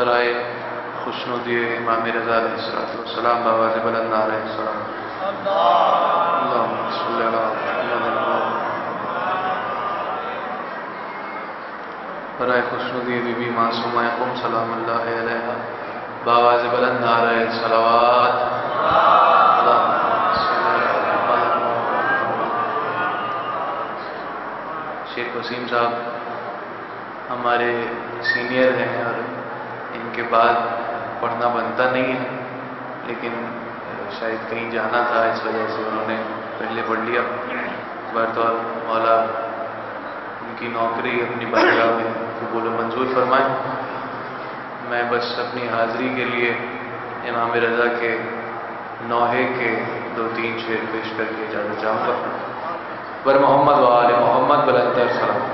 برائے خوشنودی امام رضا علیہ السلام بآواز بلند نعرہ السلام اللہم صلی علی محمد برائے خوشنودی بی بی معصومہ قم سلام اللہ علیہ بآواز بلند نعرہ الصلوات اللہم صلی علی محمد۔ شیخ وسیم صاحب ہمارے سینئر ہیں اور ان کے بعد پڑھنا بنتا نہیں ہے، لیکن شاید کہیں جانا تھا اس وجہ سے انہوں نے پہلے پڑھ لیا۔ بطور مولا ان کی نوکری اپنی بارگاہ میں قبول و منظور فرمائیں۔ میں بس اپنی حاضری کے لیے امام رضا کے نوحے کے 2-3 شعر پیش کر کے اجازت چاہوں گا۔ بر محمد و آل محمد بلندر سلام۔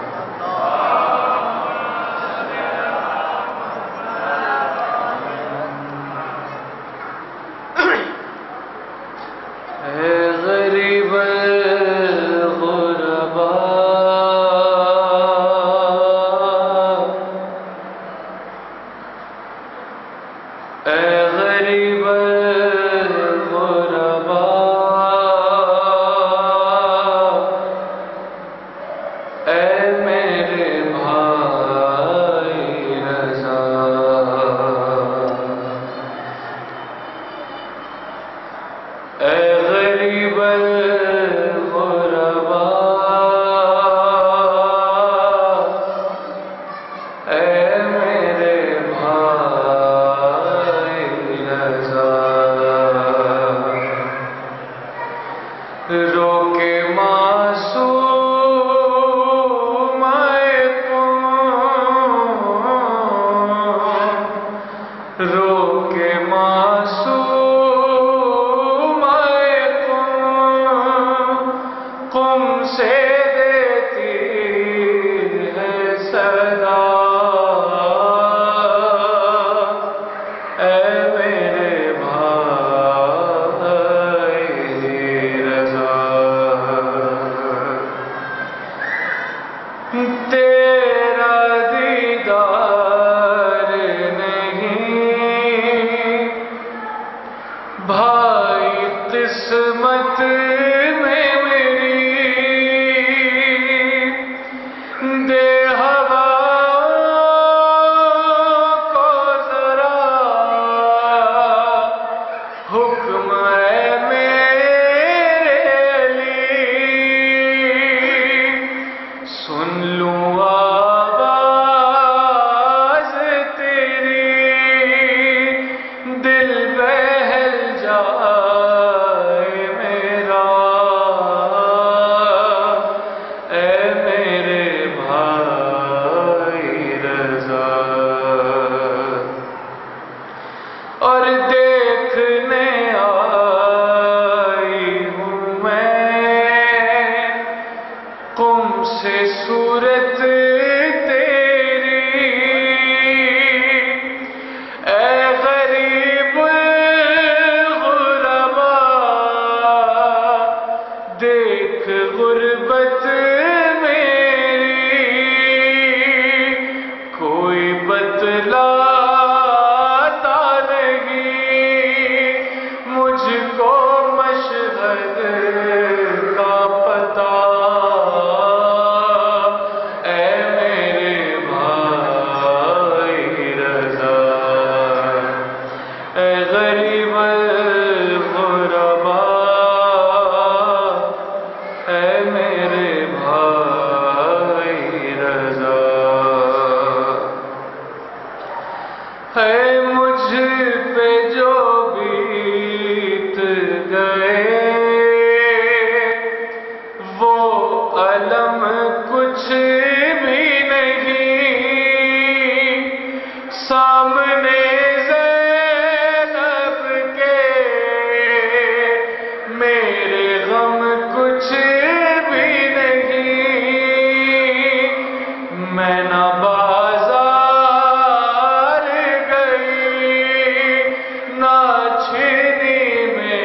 چھینی میں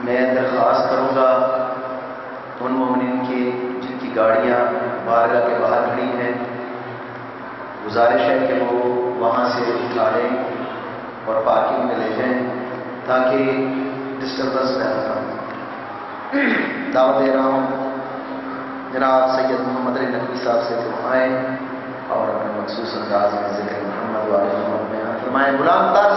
میں درخواست کروں گا ان مومنین کی جن کی گاڑیاں بارگاہ کے باہر کھڑی ہیں، گزارش ہے کہ وہ وہاں سے اٹھائیں اور پارکنگ میں لے جائیں تاکہ ڈسٹربنس نہ ہو۔ دعوت دے رہا ہوں جناب سید محمد علی نقوی صاحب سے کہ وہ آئیں اور اپنے مخصوص انداز میں ذکر محمد والے محمد میں فرمائیں غلام تر